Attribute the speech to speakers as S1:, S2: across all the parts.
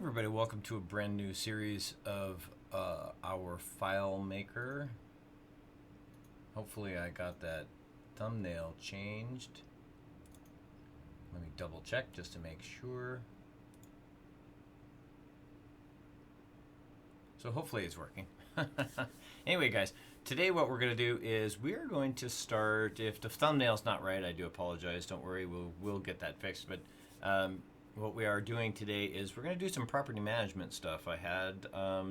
S1: everybody, welcome to a brand new series of our Filemaker. Hopefully I got that thumbnail changed. Let me double check just to make sure. So hopefully it's working. Anyway guys, today what we're going to do is we're going to start, if the thumbnail's not right, I do apologize, don't worry, we'll get that fixed. But what we are doing today is we're going to do some property management stuff. I had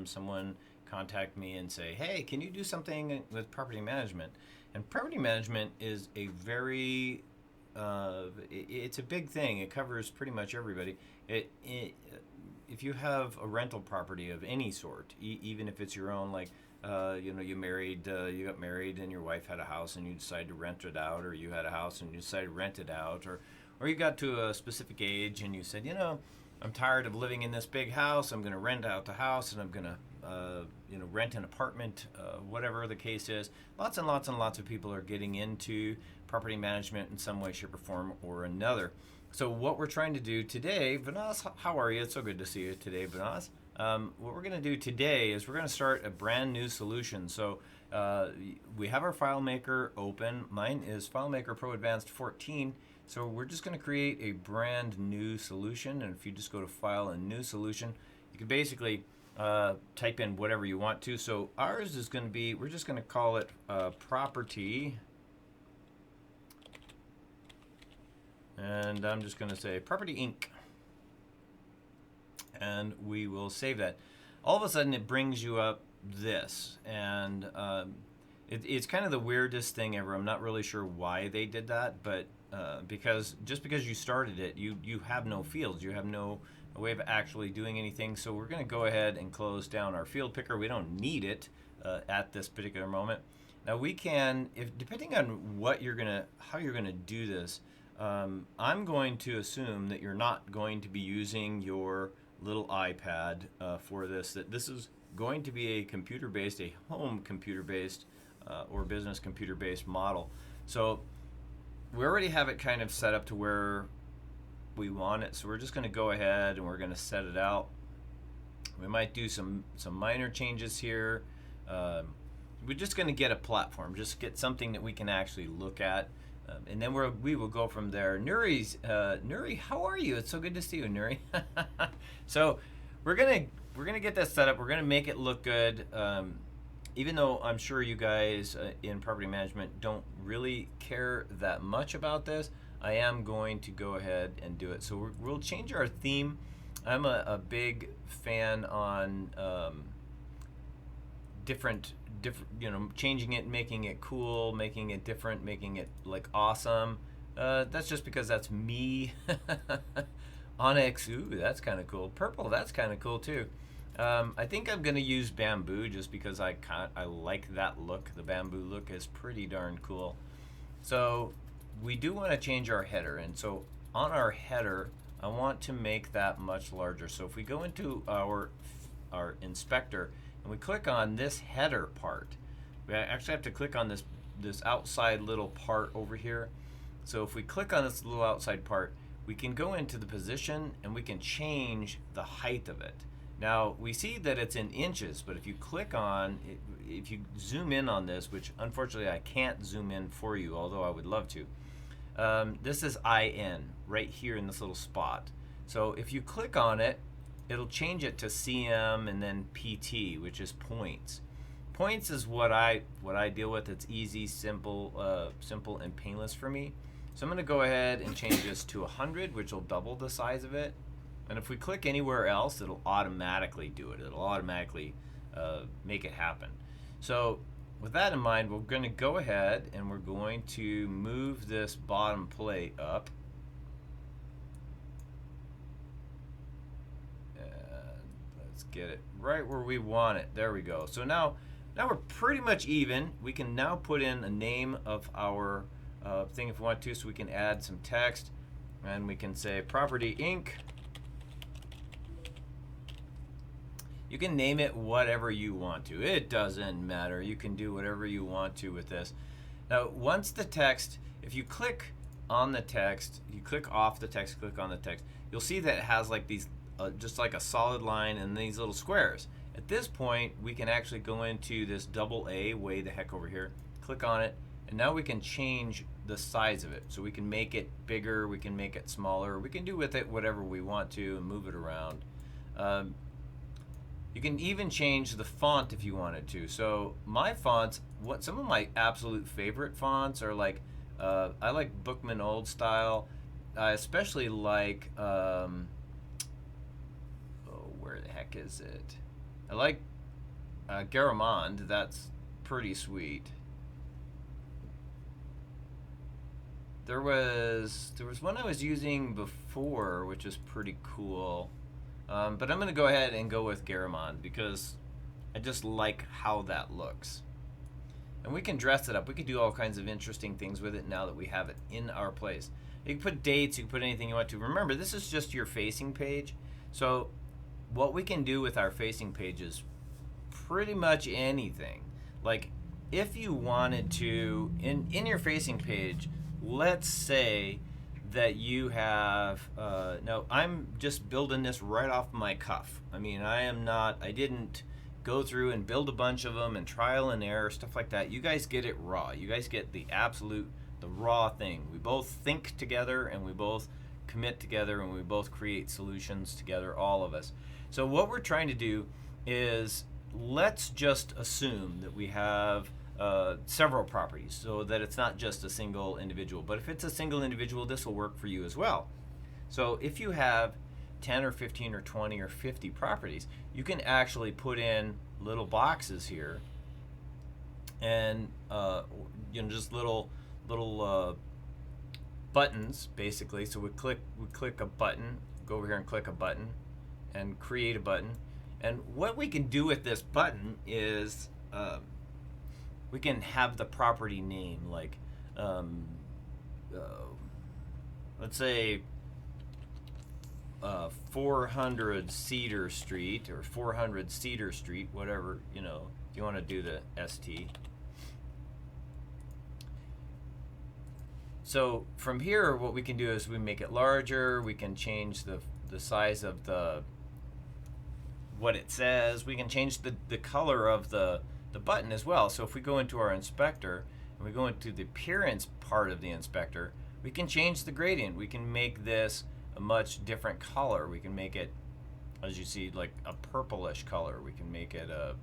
S1: someone contact me and say, hey, can you do something with property management? And property management is a very, it's a big thing. It covers pretty much everybody. If you have a rental property of any sort, even if it's your own, like, you know, you got married and your wife had a house and you decided to rent it out, or you had a house and you decided to rent it out, or you got to a specific age and you said, you know, I'm tired of living in this big house. I'm going to rent out the house and I'm going to, you know, rent an apartment, whatever the case is. Lots and lots and lots of people are getting into property management in some way, shape, or form or another. So what we're trying to do today, Vinas, how are you? It's so good to see you today, Vinas. What we're going to do today is we're going to start a brand new solution. So we have our FileMaker open. Mine is FileMaker Pro Advanced 14. So we're just going to create a brand new solution. And if you just go to File and New Solution, you can basically type in whatever you want to. So ours is going to be, we're just going to call it Property. And I'm just going to say Property Inc. And we will save that. All of a sudden it brings you up this. And it's kind of the weirdest thing ever. I'm not really sure why they did that, but because you started it, you have no fields. You have no way of actually doing anything. So we're going to go ahead and close down our field picker. We don't need it at this particular moment. Now we can, depending on how you're going to do this, I'm going to assume that you're not going to be using your little iPad for this. That this is going to be a home computer-based or business computer-based model. So we already have it kind of set up to where we want it. So we're just going to go ahead and we're going to set it out. We might do some minor changes here. We're just going to get a platform, just get something that we can actually look at. And then we will go from there. Nuri, how are you? It's so good to see you, Nuri. So we're gonna get this set up. We're gonna make it look good. Even though I'm sure you guys in property management don't really care that much about this, I am going to go ahead and do it. So we'll change our theme. I'm a big fan on different, you know, changing it, making it cool, making it different, making it like awesome. That's just because that's me. Onyx, ooh, that's kind of cool. Purple, that's kind of cool too. I think I'm gonna use bamboo just because I like that look. The bamboo look is pretty darn cool. So we do want to change our header, and so on our header, I want to make that much larger. So if we go into our inspector and we click on this header part, we actually have to click on this outside little part over here. So if we click on this little outside part, we can go into the position and we can change the height of it. Now we see that it's in inches, but if you click on, if you zoom in on this, which unfortunately I can't zoom in for you, although I would love to, this is IN right here in this little spot. So if you click on it, it'll change it to CM and then PT, which is points. Points is what I deal with. It's easy, simple, simple and painless for me. So I'm going to go ahead and change this to 100, which will double the size of it. And if we click anywhere else, it'll automatically do it. It'll automatically make it happen. So with that in mind, we're going to go ahead and we're going to move this bottom plate up. Let's get it right where we want it. There we go. So now we're pretty much even. We can now put in a name of our thing if we want to, so we can add some text, and we can say Property Inc. You can name it whatever you want to. It doesn't matter. You can do whatever you want to with this. Now, once the text, if you click on the text, you click off the text, click on the text, you'll see that it has like these just like a solid line and these little squares. At this point, we can actually go into this double A way the heck over here, click on it, and now we can change the size of it. So we can make it bigger, we can make it smaller, we can do with it whatever we want to and move it around. You can even change the font if you wanted to. So my fonts, some of my absolute favorite fonts are like, I like Bookman Old Style. I especially like, where the heck is it? I like Garamond. That's pretty sweet. There was one I was using before, which is pretty cool. But I'm going to go ahead and go with Garamond because I just like how that looks. And we can dress it up. We can do all kinds of interesting things with it now that we have it in our place. You can put dates, you can put anything you want to. Remember, this is just your facing page. So what we can do with our facing page is pretty much anything. Like if you wanted to, in your facing page, let's say that you have, now I'm just building this right off my cuff. I mean, I didn't go through and build a bunch of them and trial and error, stuff like that. You guys get it raw. You guys get the raw thing. We both think together and we both commit together and we both create solutions together, all of us. So what we're trying to do is, let's just assume that we have several properties so that it's not just a single individual. But if it's a single individual, this will work for you as well. So if you have 10 or 15 or 20 or 50 properties, you can actually put in little boxes here and just little buttons basically. So we click a button, go over here and click a button and create a button. And what we can do with this button is we can have the property name, like let's say 400 Cedar Street or 400 Cedar Street, whatever, if you want to do the ST. So from here, what we can do is we make it larger, we can change the size of what it says, we can change the color of the button as well. So if we go into our inspector and we go into the appearance part of the inspector, we can change the gradient. We can make this a much different color. We can make it, as you see, like a purplish color. We can make it a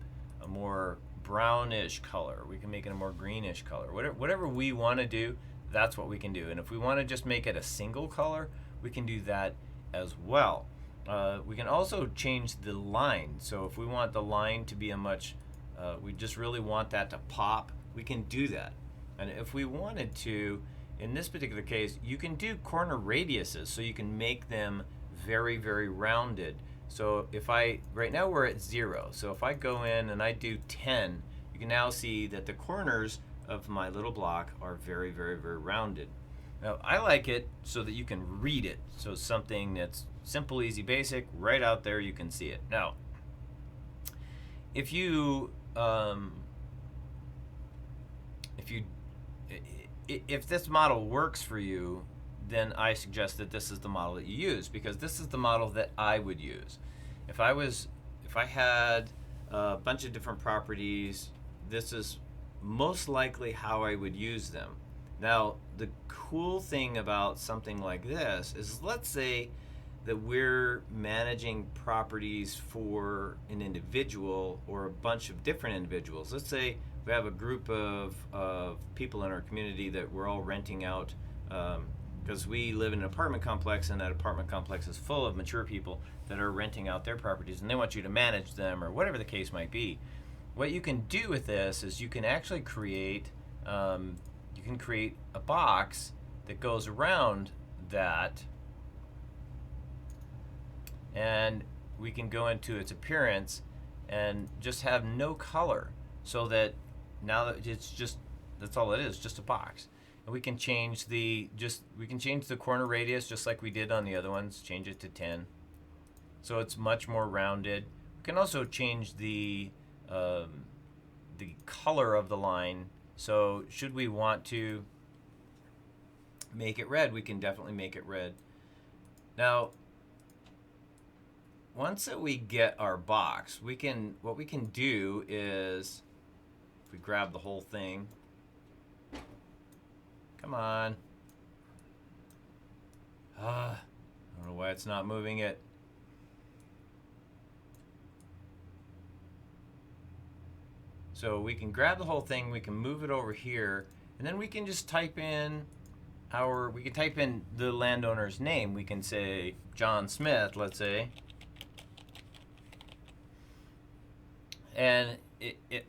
S1: more brownish color. We can make it a more greenish color. Whatever we want to do, that's what we can do. And if we want to just make it a single color, we can do that as well. We can also change the line. So if we want the line to be a much, we just really want that to pop, we can do that. And if we wanted to, in this particular case, you can do corner radiuses, so you can make them very, very rounded. So if right now we're at 0, so if I go in and I do 10, you can now see that the corners of my little block are very, very, very rounded. Now I like it so that you can read it, so something that's simple, easy, basic, right out there, you can see it. Now if this model works for you, then I suggest that this is the model that you use, because this is the model that I would use. If I had a bunch of different properties, this is most likely how I would use them. Now, the cool thing about something like this is, let's say that we're managing properties for an individual or a bunch of different individuals. Let's say we have a group of people in our community that we're all renting out, because we live in an apartment complex, and that apartment complex is full of mature people that are renting out their properties, and they want you to manage them or whatever the case might be. What you can do with this is you can actually create a box that goes around that, and we can go into its appearance and just have no color, so that now that that's all it is, just a box. And we can change the corner radius just like we did on the other ones, change it to 10, so it's much more rounded. We can also change the color of the line. So should we want to make it red, we can definitely make it red. Now once that we get our box, what we can do is, if we grab the whole thing, come on. I don't know why it's not moving it. So we can grab the whole thing, we can move it over here, and then we can just type in we can type in the landowner's name. We can say John Smith, let's say. And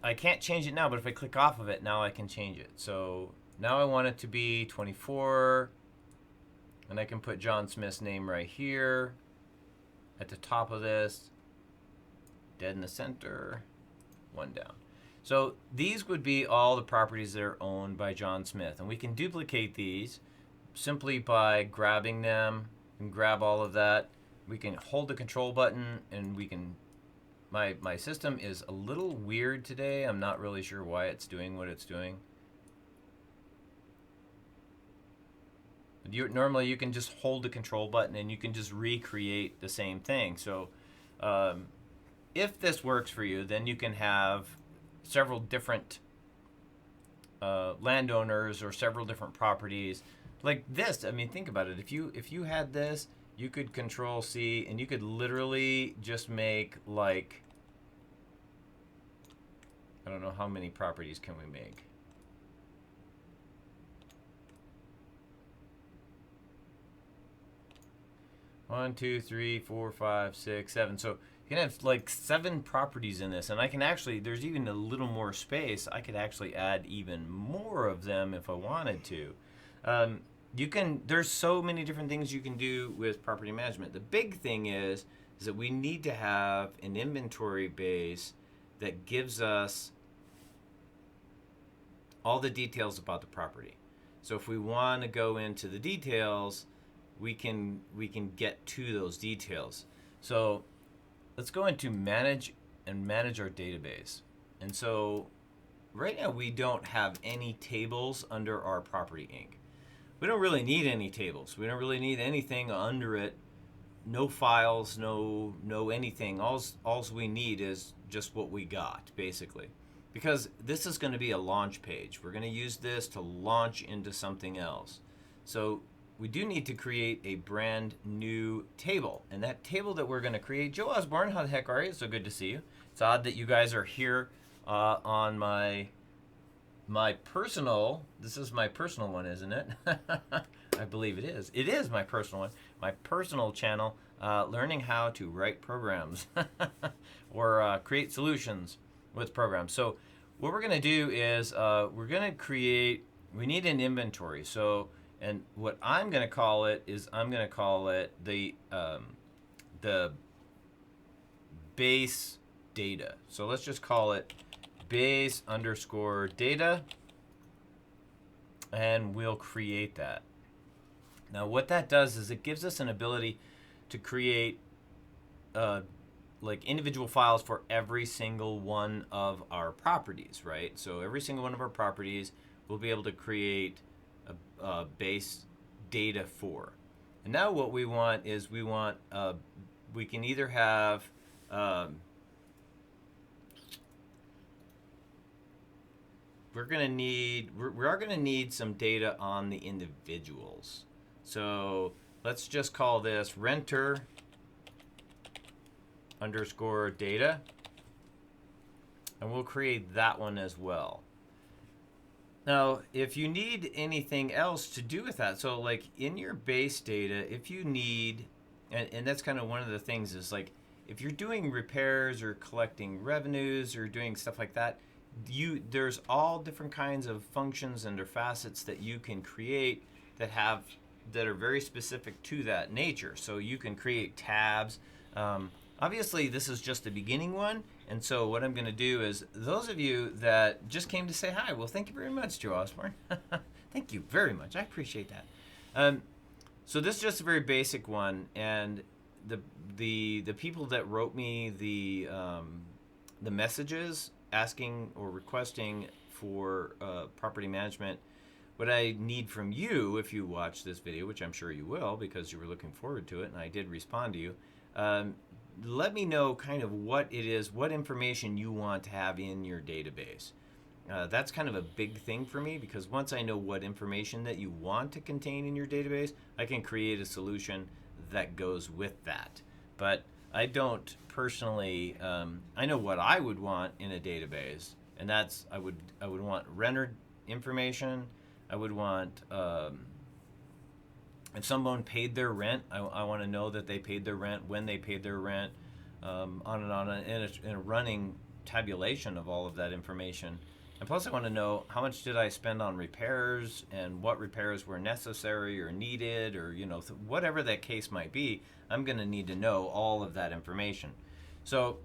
S1: I can't change it now, but if I click off of it, now I can change it. So now I want it to be 24, and I can put John Smith's name right here at the top of this, dead in the center, one down. So these would be all the properties that are owned by John Smith, and we can duplicate these simply by grabbing them and grab all of that. We can hold the control button, and we can. My system is a little weird today. I'm not really sure why it's doing what it's doing. Normally you can just hold the control button and you can just recreate the same thing. So if this works for you, then you can have several different landowners or several different properties like this. I mean, think about it. If you had this, you could Control C and you could literally just make, like, I don't know how many properties can we make. One, two, three, four, five, six, seven. So you can have like 7 properties in this, and I can actually, there's even a little more space. I could actually add even more of them if I wanted to. There's so many different things you can do with property management. The big thing is that we need to have an inventory base that gives us all the details about the property. So if we want to go into the details, we can get to those details. So let's go into manage our database. And so right now we don't have any tables under our property inc. We don't really need any tables. We don't really need anything under it. No files, no anything. All we need is just what we got, basically. Because this is going to be a launch page. We're going to use this to launch into something else. So we do need to create a brand new table. And that table that we're going to create, Joe Osborne, how the heck are you? It's so good to see you. It's odd that you guys are here on my personal, this is my personal one, isn't it? I believe it is. It is my personal one. My personal channel, learning how to write programs or create solutions with programs. So what we're going to do is we're going to create, we need an inventory. So, and what I'm going to call it is I'm going to call it the base data. So let's just call it base underscore data, and we'll create that. Now what that does is it gives us an ability to create like individual files for every single one of our properties, right? So every single one of our properties we'll be able to create a base data for. And now what we want is we can either have we are going to need some data on the individuals. So let's just call this renter underscore data, and we'll create that one as well. Now, if you need anything else to do with that, so like in your base data, if you need, and that's kind of one of the things is like, if you're doing repairs or collecting revenues or doing stuff like that, there's all different kinds of functions and or facets that you can create that are very specific to that nature. So you can create tabs. Obviously, this is just the beginning one, and so what I'm going to do is those of you that just came to say hi, well, thank you very much, Joe Osborne. Thank you very much. I appreciate that. So this is just a very basic one, and the people that wrote me the messages asking or requesting for property management, what I need from you, if you watch this video, which I'm sure you will because you were looking forward to it and I did respond to you, let me know kind of what it is, what information you want to have in your database. That's kind of a big thing for me, because once I know what information that you want to contain in your database, I can create a solution that goes with that. But I don't personally. I know what I would want in a database, and that's I would want rendered information. I would want if someone paid their rent, I want to know that they paid their rent, when they paid their rent, on and on, in a running tabulation of all of that information. And plus, I want to know how much did I spend on repairs, and what repairs were necessary or needed, or whatever that case might be. I'm going to need to know all of that information. So,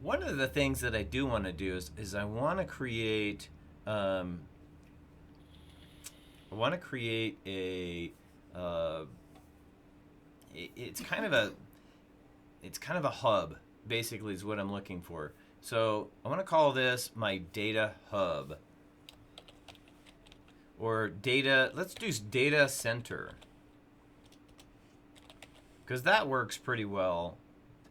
S1: one of the things that I do want to do is I want to create a it's kind of a hub, basically, is what I'm looking for. So I want to call this my data hub, or data. Let's do data center, because that works pretty well,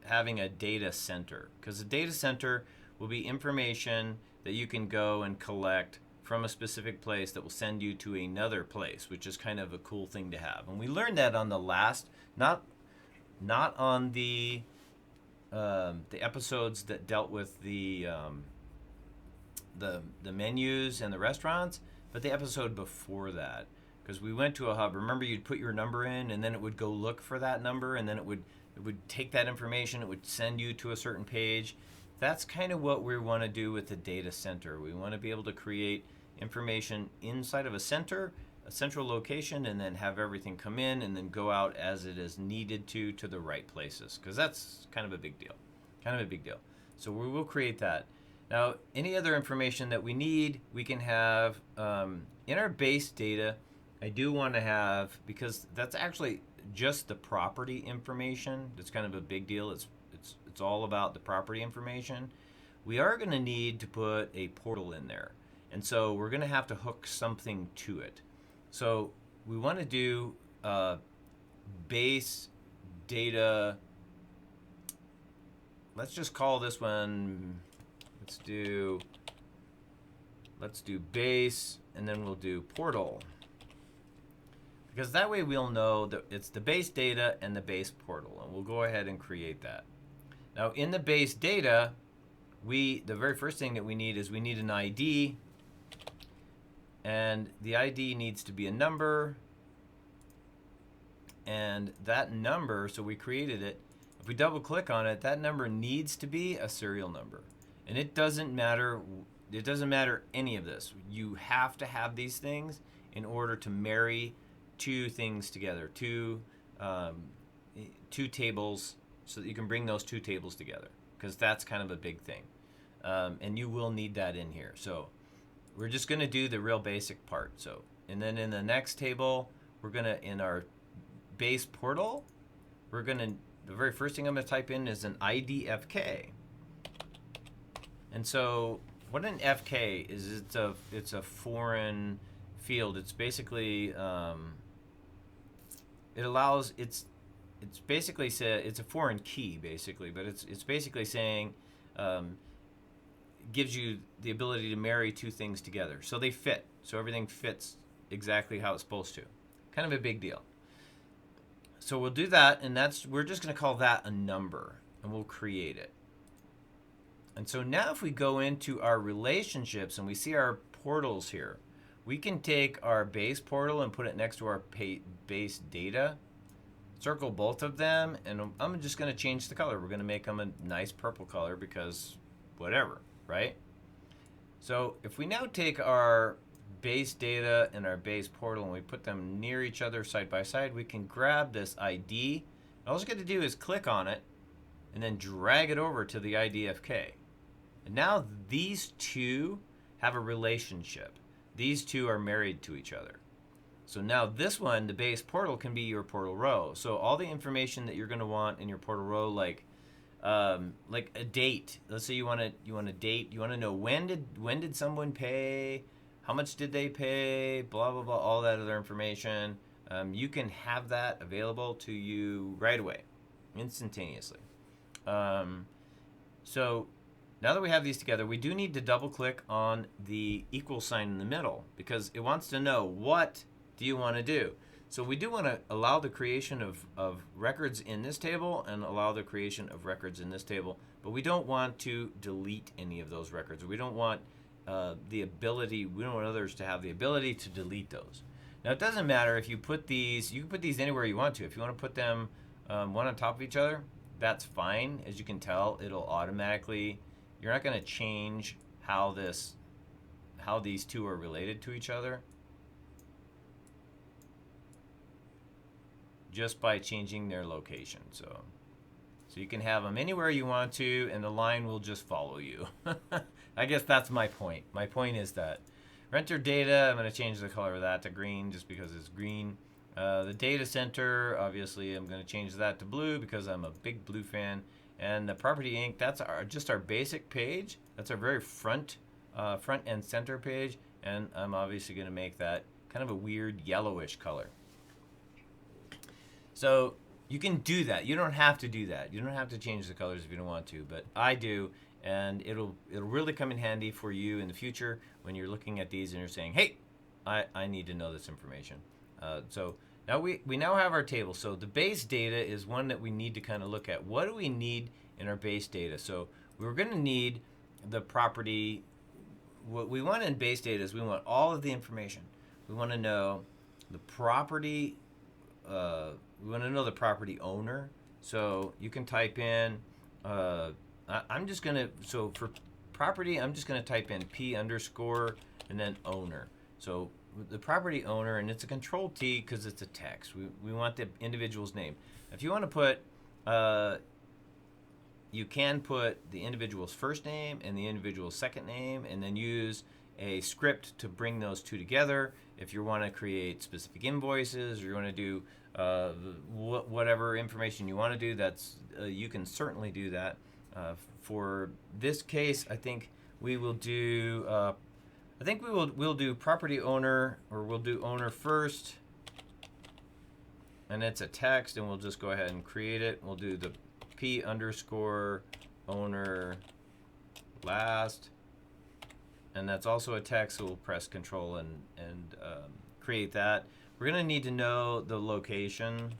S1: having a data center, because a data center will be information that you can go and collect from a specific place that will send you to another place, which is kind of a cool thing to have. And we learned that on the last, not on the episodes that dealt with the menus and the restaurants, but the episode before that, because we went to a hub. Remember, you'd put your number in, and then it would go look for that number, and then it would take that information, it would send you to a certain page. That's kind of what we want to do with the data center. We want to be able to create information inside of a central location, and then have everything come in and then go out as it is needed to the right places, because that's kind of a big deal. So we will create that. Now, any other information that we need, we can have in our base data. I do want to have, because that's actually just the property information. That's kind of a big deal. It's all about the property information. We are going to need to put a portal in there, and so we're going to have to hook something to it. So we want to do base data. Let's just call this one. Let's do base, and then we'll do portal, because that way we'll know that it's the base data and the base portal, and we'll go ahead and create that. Now, in the base data, the very first thing that we need is we need an ID, and the ID needs to be a number, and that number, so we created it. If we double click on it, that number needs to be a serial number, and it doesn't matter any of this. You have to have these things in order to marry two things together, two tables, so that you can bring those two tables together, because that's kind of a big thing, and you will need that in here. So we're just going to do the real basic part. So, and then in the next table, we're going to, in our base portal, the very first thing I'm going to type in is an IDFK. And so what an FK is, it's a foreign field. It's basically it's basically it's a foreign key, basically, but it's basically saying gives you the ability to marry two things together, so they fit, so everything fits exactly how it's supposed to. Kind of a big deal. So we'll do that, and we're just going to call that a number, and we'll create it. And so now if we go into our relationships and we see our portals here, we can take our base portal and put it next to our base data, circle both of them, and I'm just going to change the color. We're going to make them a nice purple color, because whatever, right? So if we now take our base data and our base portal and we put them near each other side by side, we can grab this ID. All you got to do is click on it and then drag it over to the IDFK. And now these two have a relationship. These two are married to each other. So now this one, the base portal, can be your portal row. So all the information that you're going to want in your portal row, like a date. Let's say you want a date. You want to know when did someone pay, how much did they pay, blah blah blah, all that other information. You can have that available to you right away, instantaneously. So now that we have these together, we do need to double click on the equal sign in the middle because it wants to know what do you want to do. So we do want to allow the creation of records in this table and allow the creation of records in this table, but we don't want to delete any of those records. We don't want we don't want others to have the ability to delete those. Now it doesn't matter if you put these, you can put these anywhere you want to. If you want to put them one on top of each other, that's fine. As you can tell, it'll automatically, you're not going to change how these two are related to each other just by changing their location. So you can have them anywhere you want to, and the line will just follow you. I guess that's my point. My point is that renter data, I'm going to change the color of that to green just because it's green. The data center, obviously, I'm going to change that to blue because I'm a big blue fan. And the property inc, that's just our basic page. That's our very front and center page. And I'm obviously going to make that kind of a weird yellowish color. So you can do that. You don't have to do that. You don't have to change the colors if you don't want to, but I do, and it'll really come in handy for you in the future when you're looking at these and you're saying, hey, I need to know this information. So now we now have our table. So the base data is one that we need to kind of look at. What do we need in our base data? So we're going to need the property. What we want in base data is we want all of the information. We want to know the property. We want to know the property owner. So you can type in. I'm just gonna. So for property, I'm just gonna type in P underscore and then owner. So the property owner, and it's a control T because it's a text. We want the individual's name. If you want to put, you can put the individual's first name and the individual's second name, and then use a script to bring those two together. If you want to create specific invoices or you want to do whatever information you want to do, that's you can certainly do that. For this case, I think we will do. I think we'll do property owner, or we'll do owner first, and it's a text, and we'll just go ahead and create it. We'll do the P underscore owner last, and that's also a text. So we'll press Control and create that. We're gonna need to know the location.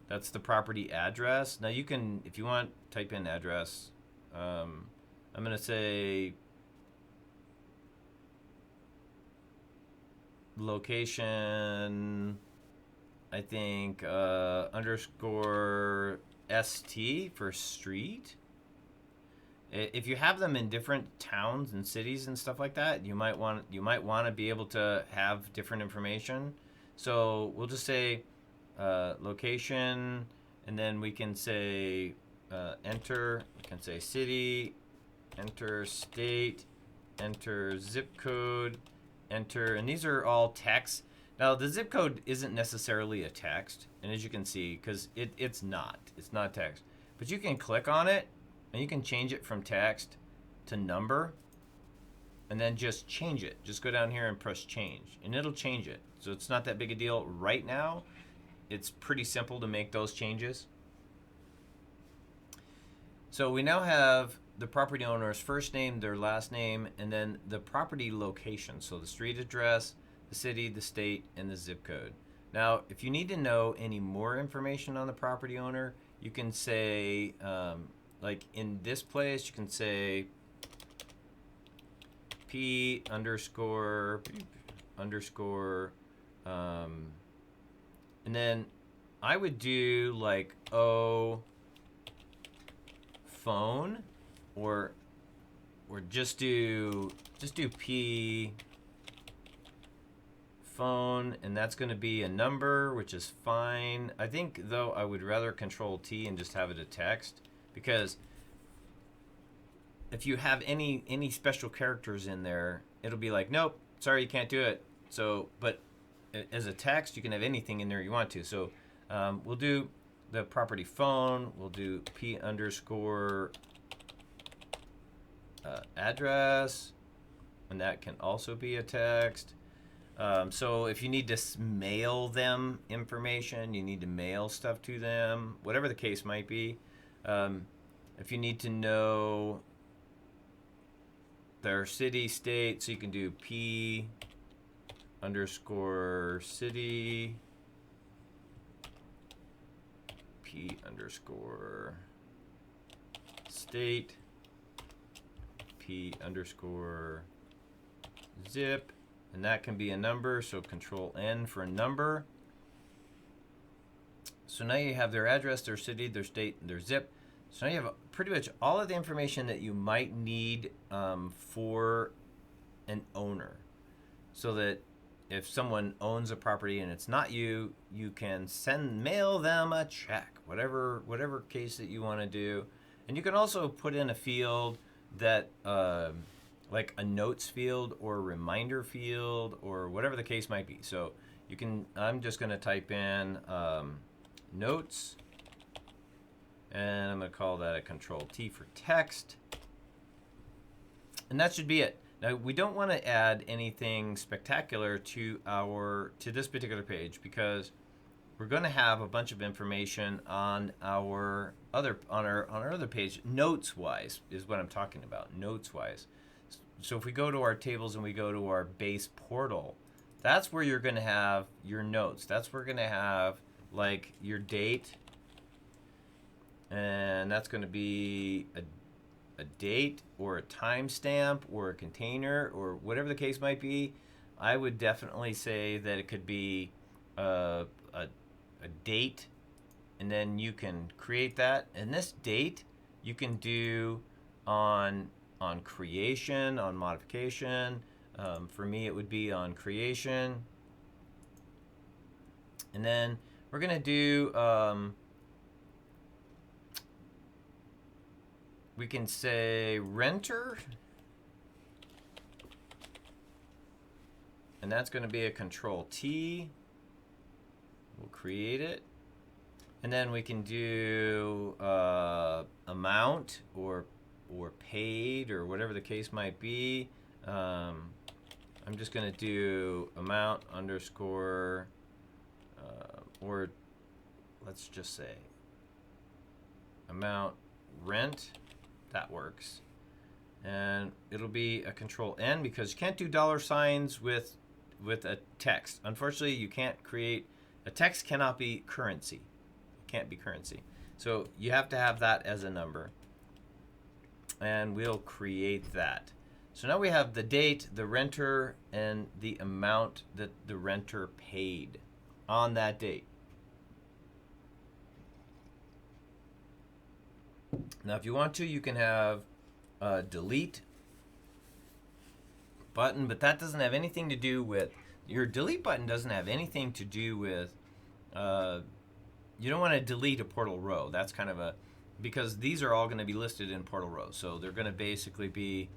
S1: That's the property address. Now you can, if you want, type in address. I'm gonna say location, I think underscore ST for street. If you have them in different towns and cities and stuff like that, you might want to be able to have different information. So we'll just say location, and then we can say enter. We can say city, enter state, enter zip code, enter, and these are all text. Now the zip code isn't necessarily a text, and as you can see, because it's not text, but you can click on it and you can change it from text to number, and then just change it. Just go down here and press change, and it'll change it. So it's not that big a deal right now. It's pretty simple to make those changes. So we now have the property owner's first name, their last name, and then the property location. So the street address, the city, the state, and the zip code. Now, if you need to know any more information on the property owner, you can say, like in this place, you can say P underscore, and then I would do like O phone, or just do P phone, and that's going to be a number, which is fine. I think though I would rather Control T and just have it a text, because if you have any special characters in there, it'll be like, nope, sorry, you can't do it. So, but as a text, you can have anything in there you want to. So we'll do the property phone. We'll do P underscore address, and that can also be a text. So if you need to mail them information, you need to mail stuff to them, whatever the case might be. If you need to know their city, state, so you can do P underscore city, P underscore state, P underscore zip, and that can be a number, so Control N for a number. So now you have their address, their city, their state, and their zip. So now you have pretty much all of the information that you might need for an owner, so that if someone owns a property and it's not you, you can mail them a check, whatever case that you want to do. And you can also put in a field that like a notes field or a reminder field or whatever the case might be. So you can, I'm just going to type in notes, and I'm going to call that a Control T for text, and that should be it. Now we don't want to add anything spectacular to this particular page, because we're going to have a bunch of information on our other page, notes wise is what I'm talking about, notes wise. So if we go to our tables and we go to our base portal, that's where you're going to have your notes. That's where we're going to have like your date, and that's going to be a date or a timestamp or a container or whatever the case might be. I would definitely say that it could be a date, and then you can create that. And this date you can do on creation, on modification. For me, it would be on creation. And then we're going to do, we can say renter. And that's going to be a Control T. We'll create it. And then we can do amount or paid or whatever the case might be. I'm just going to do amount underscore, or let's just say amount rent. That works. And it'll be a Control N, because you can't do $ with a text. Unfortunately, you can't create a text. Cannot be currency. It can't be currency. So you have to have that as a number. And we'll create that. So now we have the date, the renter, and the amount that the renter paid on that date. Now if you want to, you can have a delete button, but that doesn't have anything to do with, your delete button doesn't have anything to do with, you don't want to delete a portal row. That's kind of because these are all going to be listed in portal rows. So they're going to basically be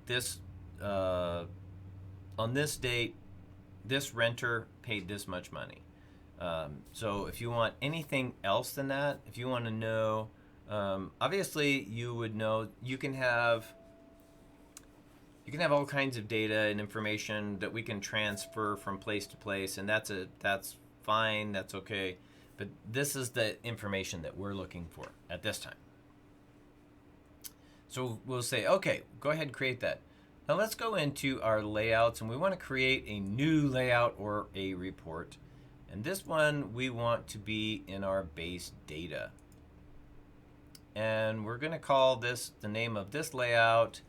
S1: this, on this date, this renter paid this much money. So if you want anything else than that, if you want to know, obviously you would know, you can have all kinds of data and information that we can transfer from place to place, and that's fine, that's okay. But this is the information that we're looking for at this time. So we'll say, okay, go ahead and create that. Now let's go into our layouts, and we want to create a new layout or a report. And this one we want to be in our base data. And we're going to call this, the name of this layout,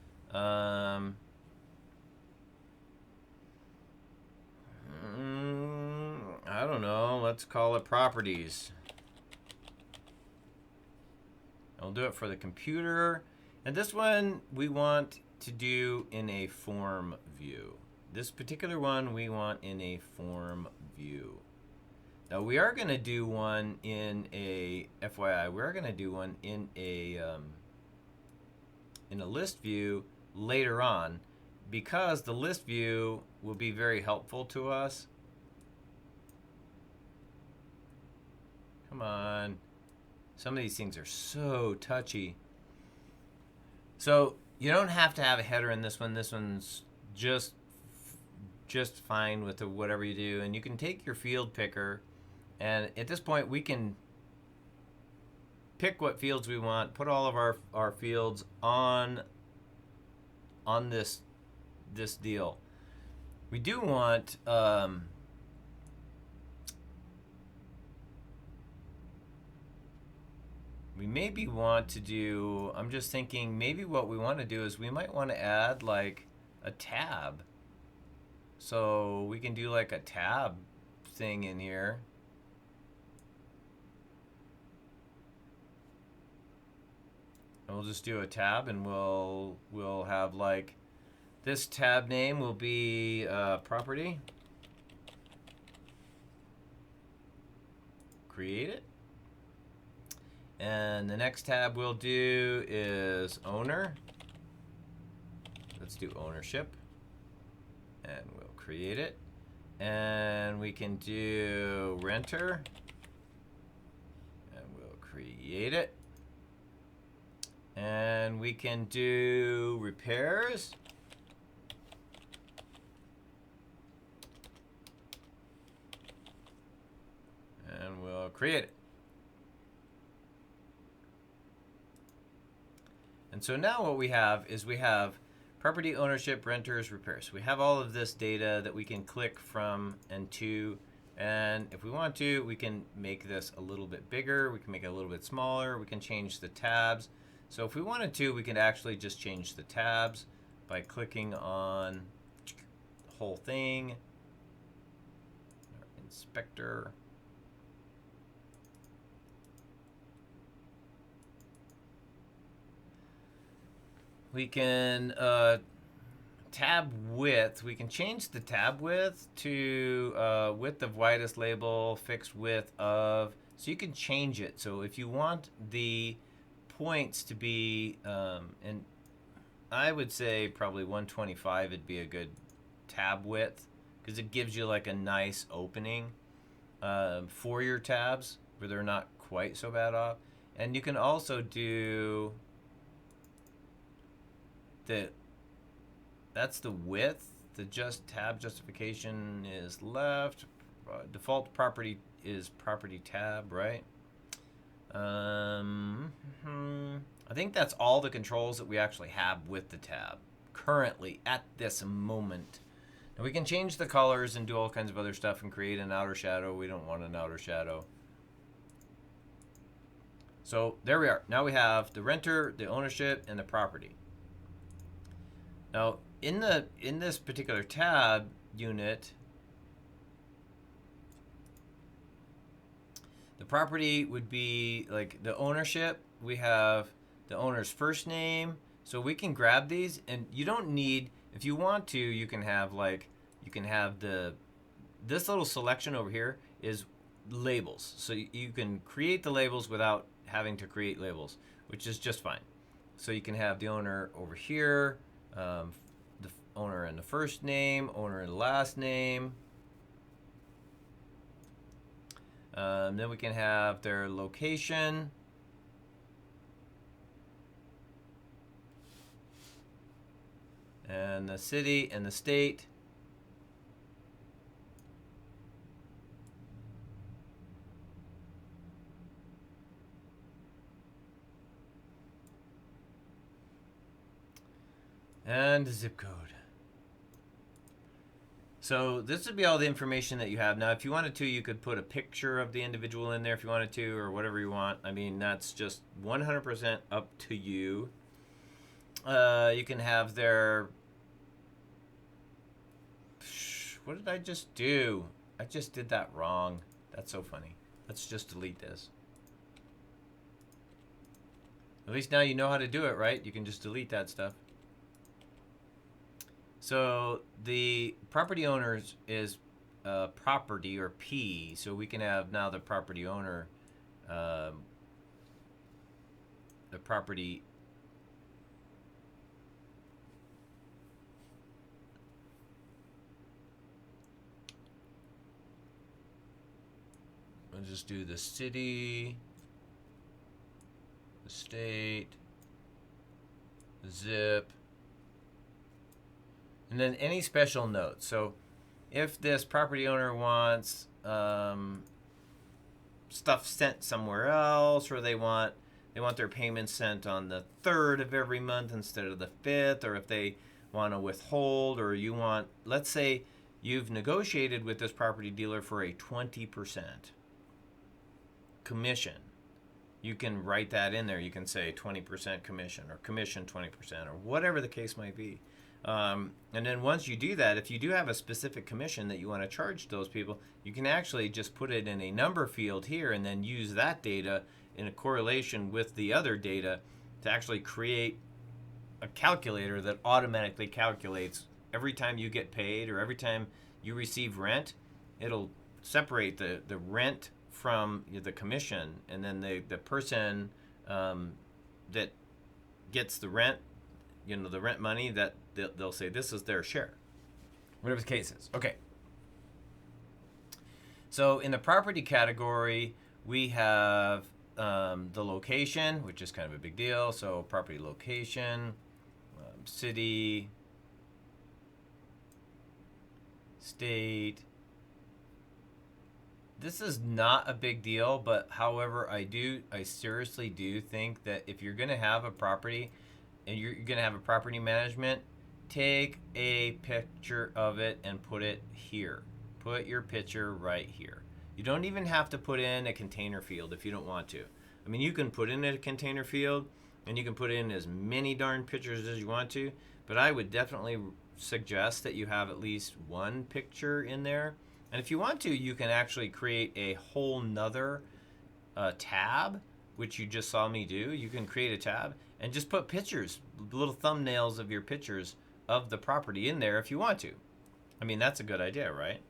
S1: I don't know, let's call it properties. I'll do it for the computer. And this one we want to do in a form view. This particular one we want in a form view. Now we are going to do one in a, FYI, we're going to do one in a list view later on, because the list view will be very helpful to us. Come on. Some of these things are so touchy. So you don't have to have a header in this one. This one's just fine with whatever you do. And you can take your field picker, and at this point we can pick what fields we want, put all of our fields on this deal. We do want we maybe want to do, I'm just thinking maybe what we want to do is we might want to add like a tab. So we can do like a tab thing in here. And we'll just do a tab, and we'll have like this tab name will be property. Create it. And the next tab we'll do is owner. Let's do ownership. And we'll create it. And we can do renter. And we'll create it. And we can do repairs. And we'll create it. And so now what we have is we have property ownership, renters, repairs. We have all of this data that we can click from and to. And if we want to, we can make this a little bit bigger. We can make it a little bit smaller. We can change the tabs. So if we wanted to, we can actually just change the tabs by clicking on the whole thing. Inspector. We can tab width. We can change the tab width to width of widest label, fixed width of. So you can change it. So if you want the points to be, and I would say probably 125 would be a good tab width because it gives you like a nice opening for your tabs where they're not quite so bad off. And you can also do that's the width. The tab justification is left. Default property is property tab, right? I think that's all the controls that we actually have with the tab currently at this moment. Now we can change the colors and do all kinds of other stuff and create an outer shadow. We don't want an outer shadow. So there we are. Now we have the renter, the ownership, and the property. Now in this particular tab unit, the property would be like the ownership. We have the owner's first name. So we can grab these, and you don't need, if you want to, you can have this little selection over here is labels. So you can create the labels without having to create labels, which is just fine. So you can have the owner over here, the owner and the first name, owner and the last name. Then we can have their location. And the city and the state. And the zip code. So this would be all the information that you have. Now, if you wanted to, you could put a picture of the individual in there if you wanted to, or whatever you want. I mean, that's just 100% up to you. You can have their... What did I just do? I just did that wrong. That's so funny. Let's just delete this. At least now you know how to do it, right? You can just delete that stuff. So the property owners is property, or P. So we can have now the property owner, the property. We'll just do the city, the state, the zip. And then any special notes. So if this property owner wants stuff sent somewhere else, or they want they want their payments sent on the 3rd of every month instead of the 5th, or if they want to withhold, or you want, let's say you've negotiated with this property dealer for a 20% commission. You can write that in there. You can say 20% commission or commission 20% or whatever the case might be. And then once you do that, if you do have a specific commission that you want to charge those people, you can actually just put it in a number field here and then use that data in a correlation with the other data to actually create a calculator that automatically calculates every time you get paid or every time you receive rent. It'll separate the rent from the commission, and then the person that gets the rent, the rent money, that they'll say this is their share, whatever the case is. Okay. So in the property category, we have the location, which is kind of a big deal. So property location, city, state. This is not a big deal, but however, I seriously do think that if you're going to have a property and you're going to have a property management, take a picture of it and put it here. Put your picture right here. You don't even have to put in a container field if you don't want to. I mean, you can put in a container field and you can put in as many darn pictures as you want to, but I would definitely suggest that you have at least one picture in there. And if you want to, you can actually create a whole nother tab, which you just saw me do. You can create a tab and just put pictures, little thumbnails of your pictures of the property in there if you want to. I mean, that's a good idea, right?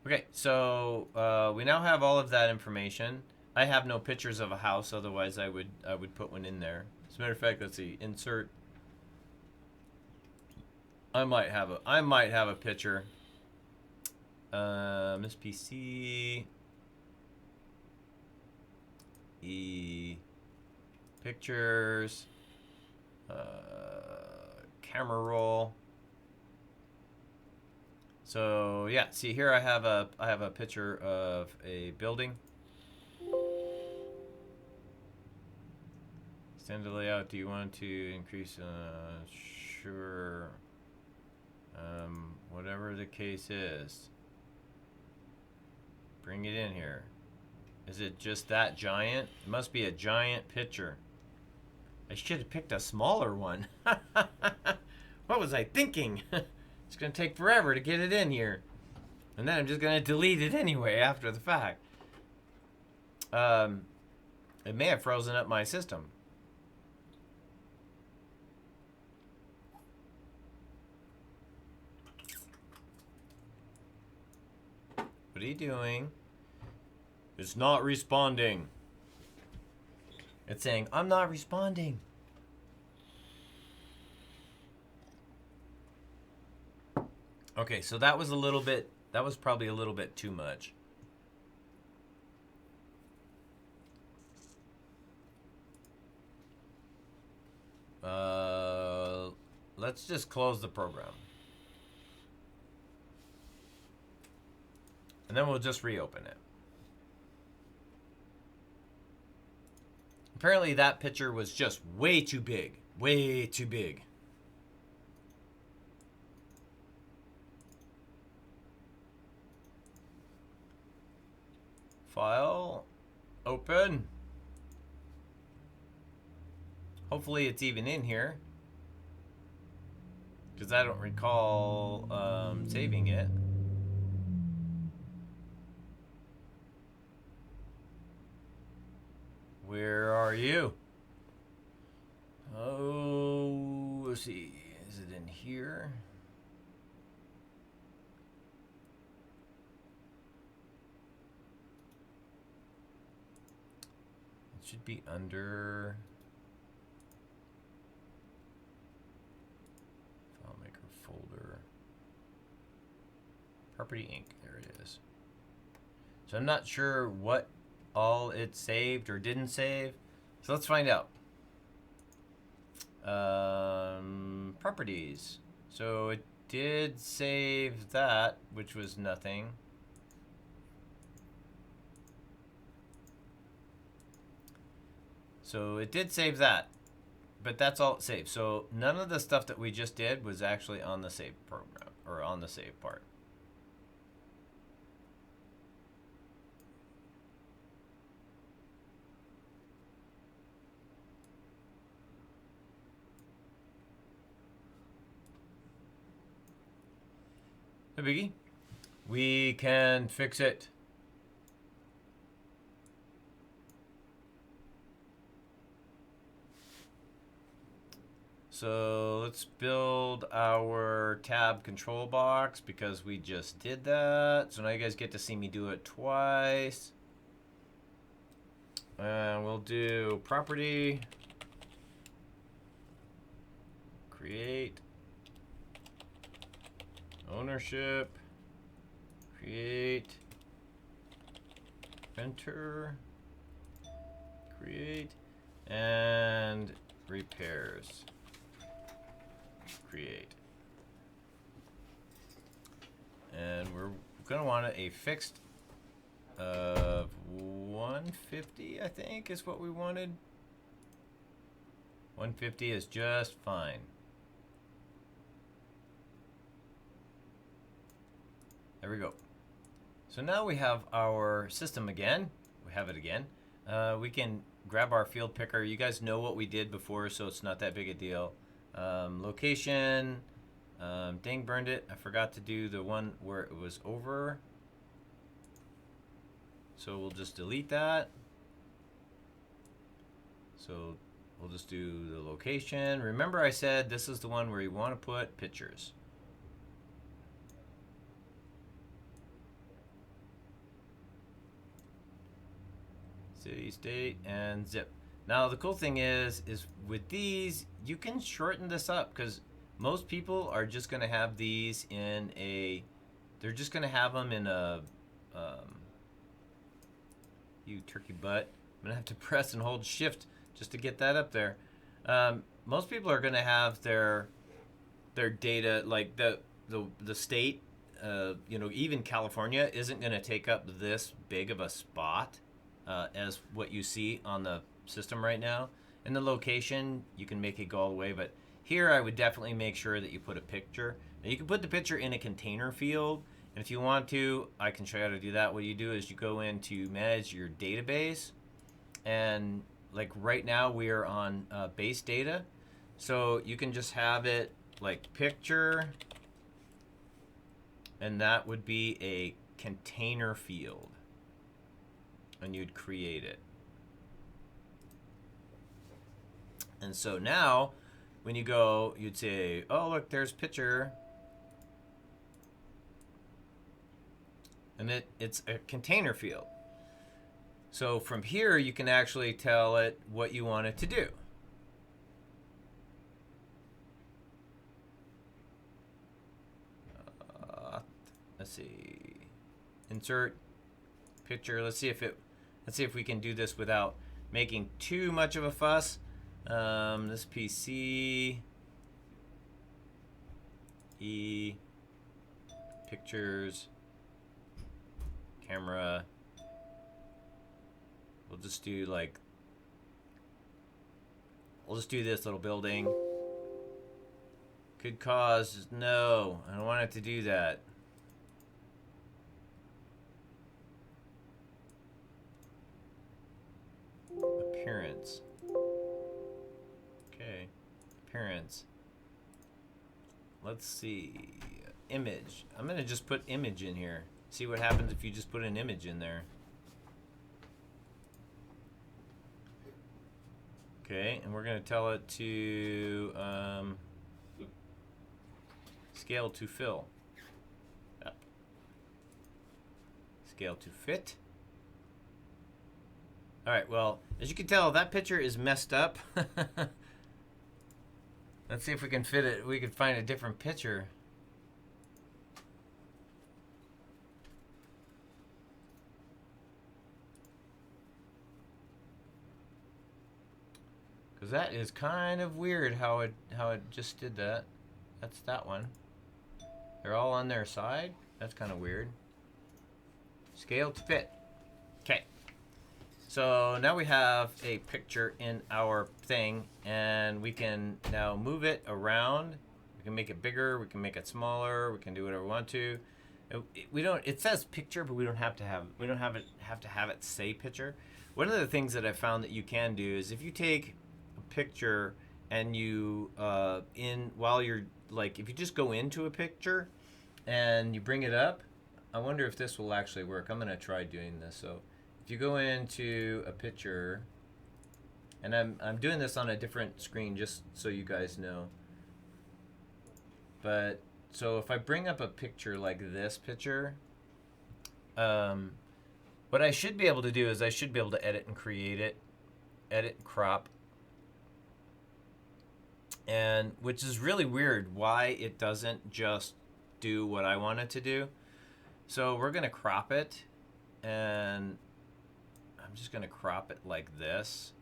S1: Okay, so we now have all of that information. I have no pictures of a house, otherwise I would put one in there. As a matter of fact, let's see, insert. I might have a picture. Miss PC pictures, camera roll. So yeah, see here I have a picture of a building. Standard layout. Do you want to increase? Sure. Whatever the case is. Bring it in here. Is it just that giant? It must be a giant picture. I should have picked a smaller one. What was I thinking? It's going to take forever to get it in here. And then I'm just going to delete it anyway after the fact. It may have frozen up my system. What are you doing? It's not responding. It's saying, I'm not responding. Okay, so that was probably a little bit too much. Let's just close the program. And then we'll just reopen it. Apparently that picture was just way too big. Way too big. File. Open. Hopefully it's even in here. Because I don't recall saving it. Where are you? Oh, let's see. Is it in here? It should be under Filemaker folder. Property Inc. There it is. So I'm not sure what all it saved or didn't save. So let's find out. Properties. So it did save that, which was nothing. So it did save that, but that's all it saved. So none of the stuff that we just did was actually on the save program or on the save part. No biggie. We can fix it. So let's build our tab control box because we just did that. So now you guys get to see me do it twice. And we'll do property, create, ownership, create, enter, create, and repairs. Create. And we're going to want a fixed of 150, I think, is what we wanted. 150 is just fine. There we go. So now we have our system again. We have it again. We can grab our field picker. You guys know what we did before, so it's not that big a deal. Location, dang, burned it. I forgot to do the one where it was over. So we'll just delete that. So we'll just do the location. Remember I said this is the one where you want to put pictures. City, state, and zip. Now the cool thing is with these you can shorten this up because most people are just going to have these in a. They're just going to have them in a. You turkey butt! I'm gonna have to press and hold shift just to get that up there. Most people are going to have their data like the state. You know, even California isn't going to take up this big of a spot as what you see on the system right now. In the location, you can make it go all the way, but here I would definitely make sure that you put a picture. Now you can put the picture in a container field, and if you want to, I can show you how to do that. What you do is you go into manage your database, and like right now we are on base data, so you can just have it like picture, and that would be a container field, and you'd create it. And so now, when you go, you'd say, oh, look, there's picture. And it's a container field. So from here, you can actually tell it what you want it to do. Let's see. Insert picture. Let's see if we can do this without making too much of a fuss. This PC, pictures, camera. We'll just do this little building. Could cause, no, I don't want it to do that. Appearance. Okay, appearance. Let's see, image. I'm gonna just put image in here. See what happens if you just put an image in there. Okay, and we're gonna tell it to scale to fill. Yep. Scale to fit. All right, well, as you can tell, that picture is messed up. Let's see if we can fit it. We can find a different picture. Because that is kind of weird how it just did that. That's that one. They're all on their side. That's kind of weird. Scale to fit. Okay. So now we have a picture in our thing, and we can now move it around. We can make it bigger, we can make it smaller, we can do whatever we want to. We don't. It says picture, but we don't have to have. We don't have to have it say picture. One of the things that I found that you can do is if you take a picture and you while you're like, if you just go into a picture and you bring it up, I wonder if this will actually work. I'm gonna try doing this. So if you go into a picture, and I'm doing this on a different screen just so you guys know. But so if I bring up a picture like this picture, what I should be able to do is I should be able to edit and create it, edit and crop, and which is really weird why it doesn't just do what I want it to do. So we're gonna crop it, and I'm just gonna crop it like this,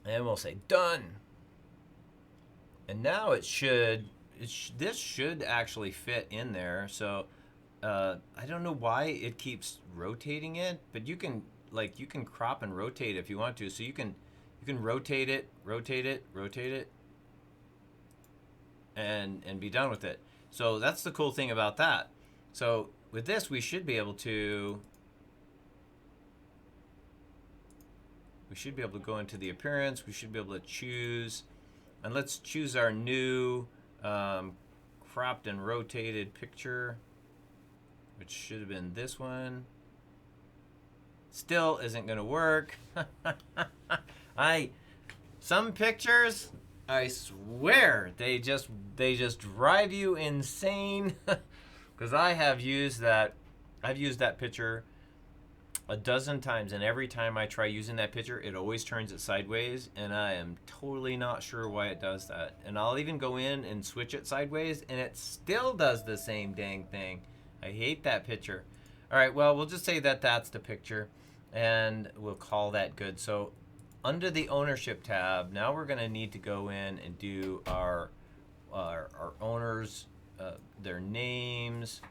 S1: and we'll say done. And now it should, this should actually fit in there. So I don't know why it keeps rotating it, but you can crop and rotate if you want to. So you can rotate it, and be done with it. So that's the cool thing about that. So with this, we should be able to go into the appearance. We should be able to choose. And let's choose our new cropped and rotated picture, which should have been this one. Still isn't going to work. Some pictures, I swear, they just drive you insane. Because I've used that picture a dozen times, and every time I try using that picture, it always turns it sideways, and I am totally not sure why it does that. And I'll even go in and switch it sideways, and it still does the same dang thing. I hate that picture. All right, well, we'll just say that that's the picture, and we'll call that good. So under the ownership tab, now we're going to need to go in and do our owners, their names.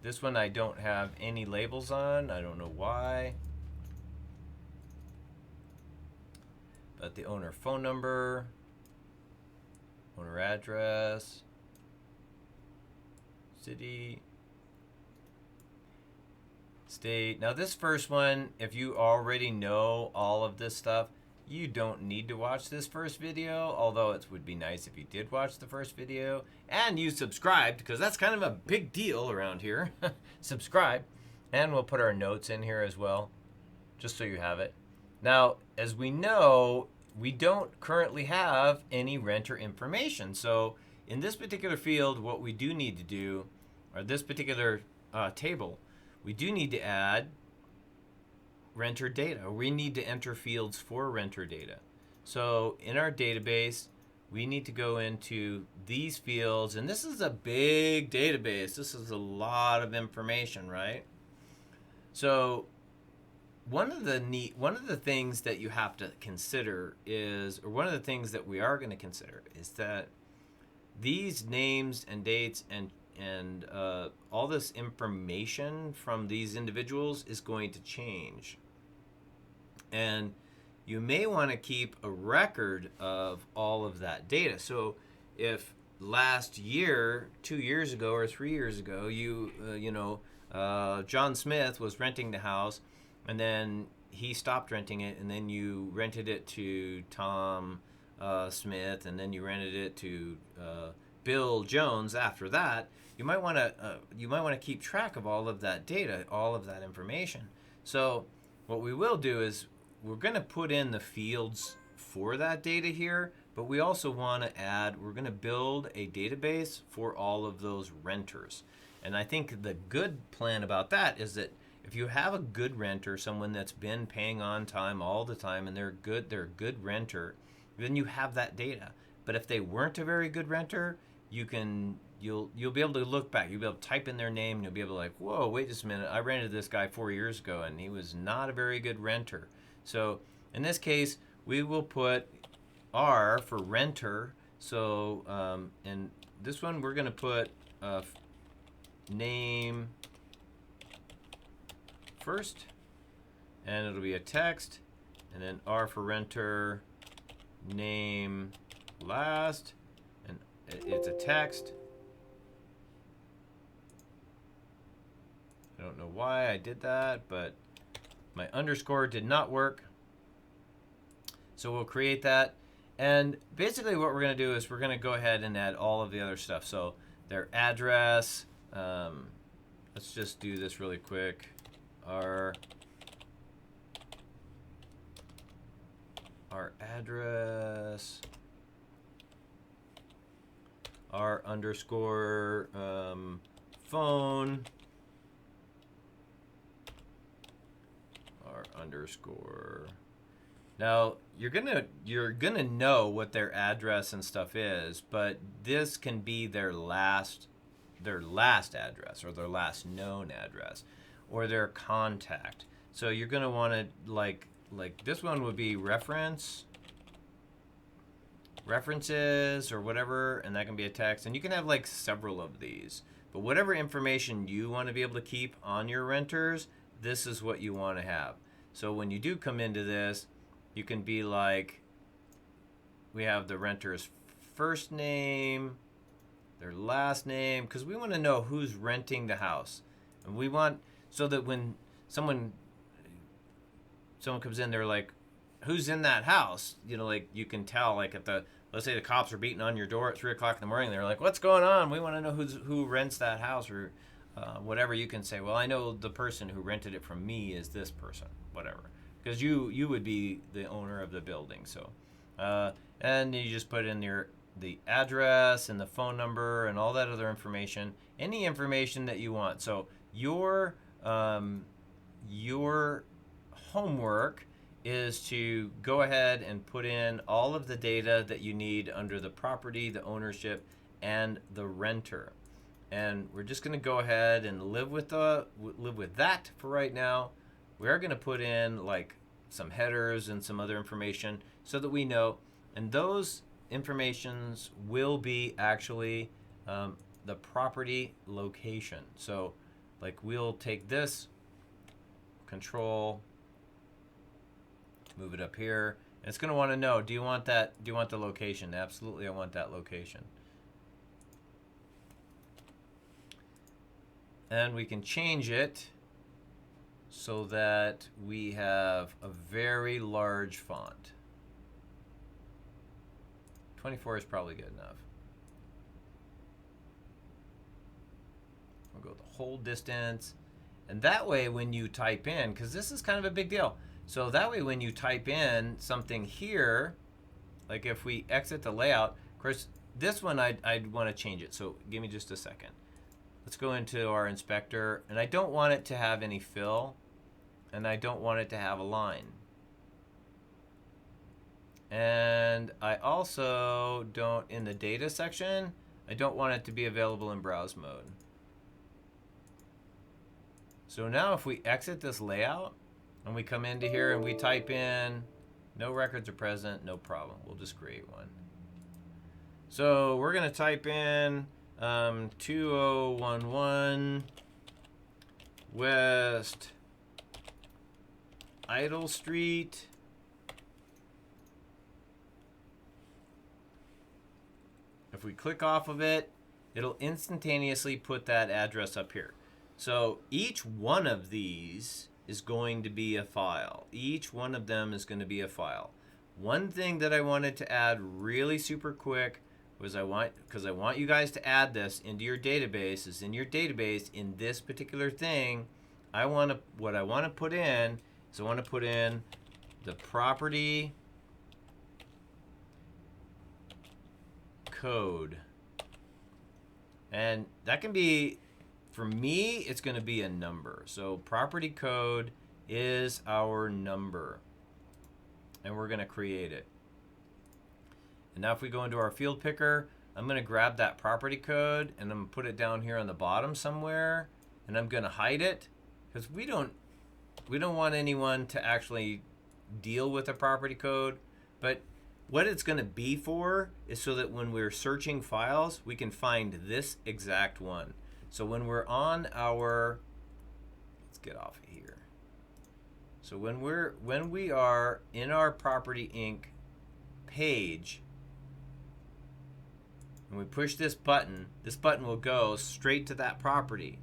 S1: This one I don't have any labels on. I don't know why. But the owner phone number, owner address, city, state. Now this first one, if you already know all of this stuff, you don't need to watch this first video, although it would be nice if you did watch the first video and you subscribed, because that's kind of a big deal around here. Subscribe, and we'll put our notes in here as well, just so you have it. Now, as we know, we don't currently have any renter information. So in this particular field, what we do need to do, or this particular table, we do need to add renter data. We need to enter fields for renter data. So in our database, we need to go into these fields, and this is a big database. This is a lot of information, right? So one of the things that you have to consider is, or one of the things that we are going to consider is that these names and dates and all this information from these individuals is going to change. And you may want to keep a record of all of that data. So if last year, 2 years ago or 3 years ago, John Smith was renting the house, and then he stopped renting it, and then you rented it to Tom Smith, and then you rented it to Bill Jones after that, you might want to keep track of all of that data, all of that information. So what we will do is we're going to put in the fields for that data here, but we also want to we're going to build a database for all of those renters. And I think the good plan about that is that if you have a good renter, someone that's been paying on time all the time, and they're a good renter, then you have that data. But if they weren't a very good renter, you'll be able to look back. You'll be able to type in their name, and you'll be able to like, whoa, wait just a minute. I rented this guy 4 years ago, and he was not a very good renter. So in this case, we will put R for renter. So and this one we're going to put name first, and it'll be a text, and then R for renter, name last, and it's a text. I don't know why I did that, but my underscore did not work. So we'll create that. And basically what we're going to do is we're going to go ahead and add all of the other stuff. So their address, let's just do this really quick. Our address, our underscore phone, our underscore. Now you're gonna know what their address and stuff is, but this can be their last address, or their last known address, or their contact. So you're gonna want to like this one would be references or whatever, and that can be a text, and you can have like several of these. But whatever information you want to be able to keep on your renters, this is what you want to have. So when you do come into this, you can be like, we have the renter's first name, their last name, because we want to know who's renting the house. And we want, so that when someone comes in, they're like, who's in that house? You know, like you can tell, like if let's say the cops are beating on your door at 3 o'clock in the morning, they're like, what's going on? We want to know who rents that house, or whatever. You can say, well, I know the person who rented it from me is this person, whatever. Because you would be the owner of the building. So, and you just put in the address and the phone number and all that other information, any information that you want. So your homework is to go ahead and put in all of the data that you need under the property, the ownership, and the renter. And we're just going to go ahead and live with that for right now. We are going to put in like some headers and some other information so that we know, and those informations will be actually the property location. So like we'll take this, control, move it up here, and it's going to want to know, do you want the location? Absolutely, I want that location. And we can change it so that we have a very large font. 24 is probably good enough. We'll go the whole distance. And that way when you type in, because this is kind of a big deal, so that way when you type in something here, like if we exit the layout, of course this one I'd want to change it, so give me just a second. Let's go into our inspector, and I don't want it to have any fill, and I don't want it to have a line. And I also don't, in the data section, I don't want it to be available in browse mode. So now if we exit this layout, and we come into here and we type in, no records are present, no problem. We'll just create one. So we're going to type in 2011 West Idle Street. If we click off of it, it'll instantaneously put that address up here. So each one of these is going to be a file. Each one of them is going to be a file. One thing that I wanted to add really super quick was because I want you guys to add this into your database, is in your database in this particular thing, what I want to put in is I want to put in the property code. And that can be, for me, it's going to be a number. So property code is our number. And we're going to create it. And now if we go into our field picker, I'm going to grab that property code and I'm going to put it down here on the bottom somewhere, and I'm going to hide it because we don't want anyone to actually deal with a property code. But what it's going to be for is so that when we're searching files, we can find this exact one. So when we're on our, let's get off of here. So when we are in our Property Inc. page, and we push this button will go straight to that property.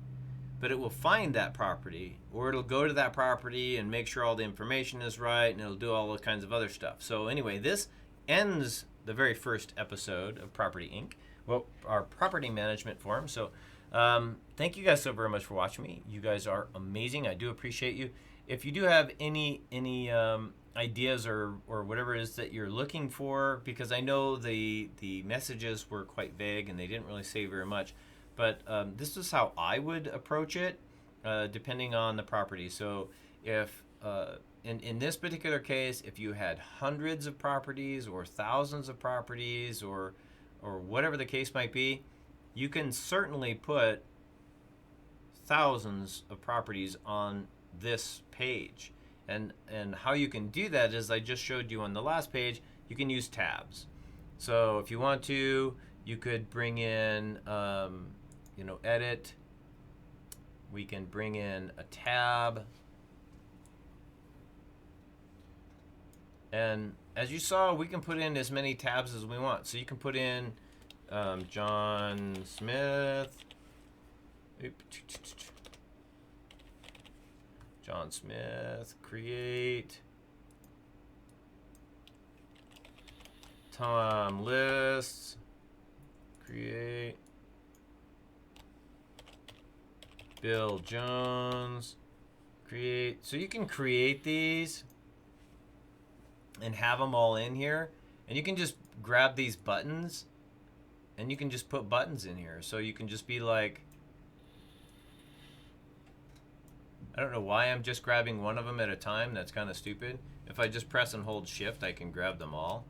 S1: But it will find that property, or it'll go to that property and make sure all the information is right, and it'll do all the kinds of other stuff. So anyway, this ends the very first episode of Property Inc. Well, our property management forum. So thank you guys so very much for watching me. You guys are amazing. I do appreciate you. If you do have any ideas or whatever it is that you're looking for, because I know the messages were quite vague and they didn't really say very much, but this is how I would approach it, depending on the property. So if in this particular case, if you had hundreds of properties or thousands of properties or whatever the case might be, you can certainly put thousands of properties on this page. And how you can do that is, I just showed you on the last page, you can use tabs. So if you want to, you could bring in, edit. We can bring in a tab. And as you saw, we can put in as many tabs as we want. So you can put in John Smith. John Smith, create. Tom lists, create. Bill Jones, create. So you can create these and have them all in here, and you can just grab these buttons and you can just put buttons in here. So you can just be like, I don't know why I'm just grabbing one of them at a time. That's kind of stupid. If I just press and hold shift, I can grab them all.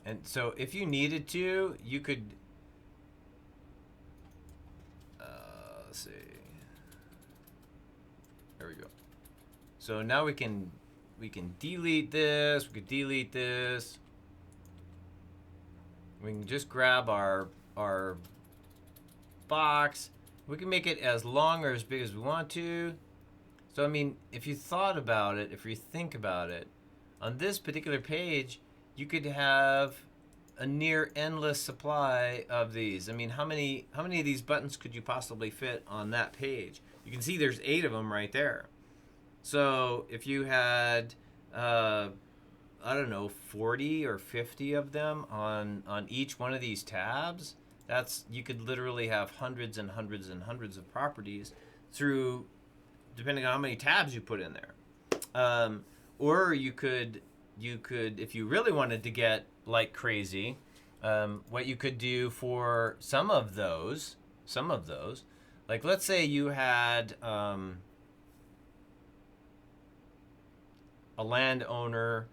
S1: And so if you needed to, you could, let's see. There we go. So now we can delete this. We could delete this. We can just grab our box. We can make it as long or as big as we want to. So I mean, if you thought about it, if you think about it, on this particular page, you could have a near endless supply of these. I mean, how many of these buttons could you possibly fit on that page? You can see there's 8 of them right there. So if you had, I don't know, 40 or 50 of them on each one of these tabs, you could literally have hundreds and hundreds and hundreds of properties through, depending on how many tabs you put in there. Or you could, if you really wanted to get like crazy, what you could do for some of those, like let's say you had a landowner,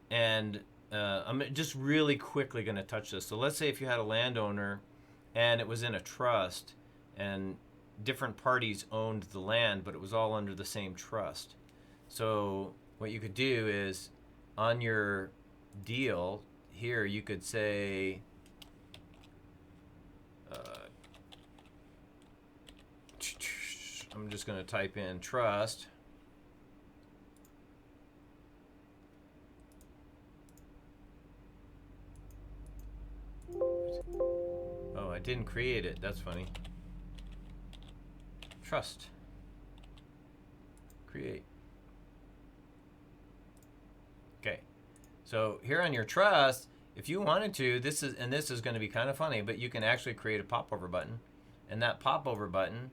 S1: and I'm just really quickly going to touch this. So let's say if you had a landowner and it was in a trust and different parties owned the land, but it was all under the same trust. So what you could do is, on your deal here, you could say I'm just going to type in trust. Oh, I didn't create it. That's funny. Trust. Create. Okay. So here on your trust, if you wanted to, this is going to be kind of funny, but you can actually create a popover button. And that popover button,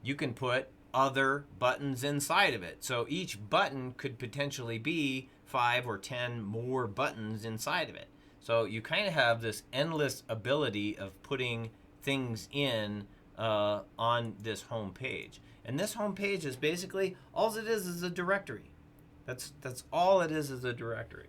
S1: you can put other buttons inside of it. So each button could potentially be 5 or 10 more buttons inside of it. So you kind of have this endless ability of putting things in on this home page. And this home page is basically, all it is a directory. That's all it is a directory.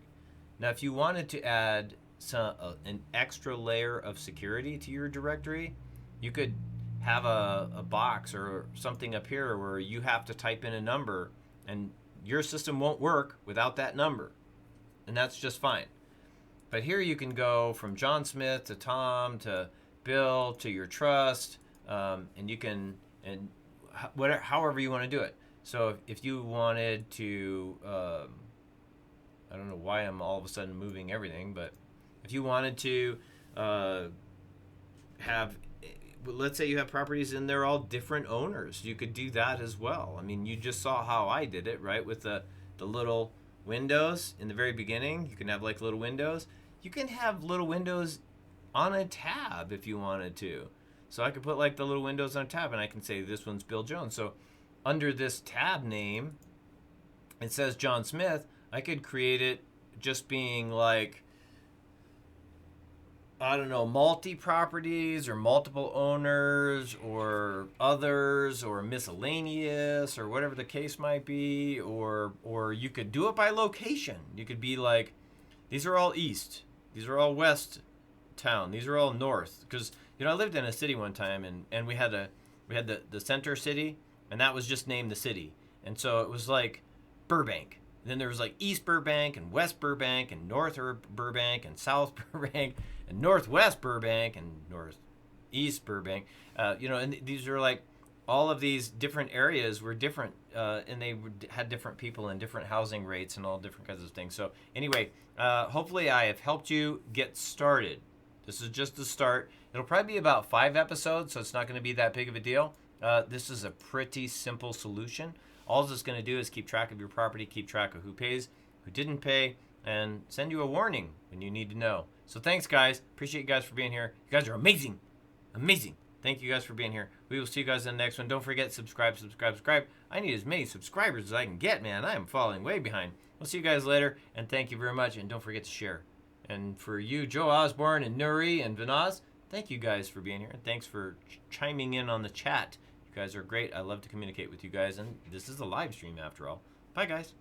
S1: Now, if you wanted to add an extra layer of security to your directory, you could have a box or something up here where you have to type in a number, and your system won't work without that number. And that's just fine. But here you can go from John Smith to Tom to Bill to your trust, and you can, and whatever, however you want to do it. So if you wanted to, I don't know why I'm all of a sudden moving everything, but if you wanted to have, let's say you have properties and they're all different owners, you could do that as well. I mean, you just saw how I did it, right? With the little windows in the very beginning. You can have like little windows. You can have little windows on a tab if you wanted to. So I could put like the little windows on a tab, and I can say this one's Bill Jones. So under this tab name, it says John Smith. I could create it just being like, I don't know, multi-properties or multiple owners or others or miscellaneous or whatever the case might be. Or you could do it by location. You could be like, these are all east. These are all west town. These are all north. Because, you know, I lived in a city one time, and we had the center city, and that was just named the city. And so it was like Burbank. And then there was like East Burbank and West Burbank and North Burbank and South Burbank and Northwest Burbank and Northeast Burbank. You know, and these are like, all of these different areas were different, and they had different people and different housing rates and all different kinds of things. So anyway, hopefully I have helped you get started. This is just the start. It'll probably be about 5 episodes, so it's not going to be that big of a deal. This is a pretty simple solution. All it's going to do is keep track of your property, keep track of who pays, who didn't pay, and send you a warning when you need to know. So thanks, guys. Appreciate you guys for being here. You guys are amazing. Amazing. Thank you guys for being here. We will see you guys in the next one. Don't forget, subscribe. I need as many subscribers as I can get, man. I am falling way behind. We'll see you guys later, and thank you very much. And don't forget to share. And for you, Joe Osborne and Nuri and Vinaz, thank you guys for being here. And thanks for chiming in on the chat. You guys are great. I love to communicate with you guys. And this is a live stream after all. Bye, guys.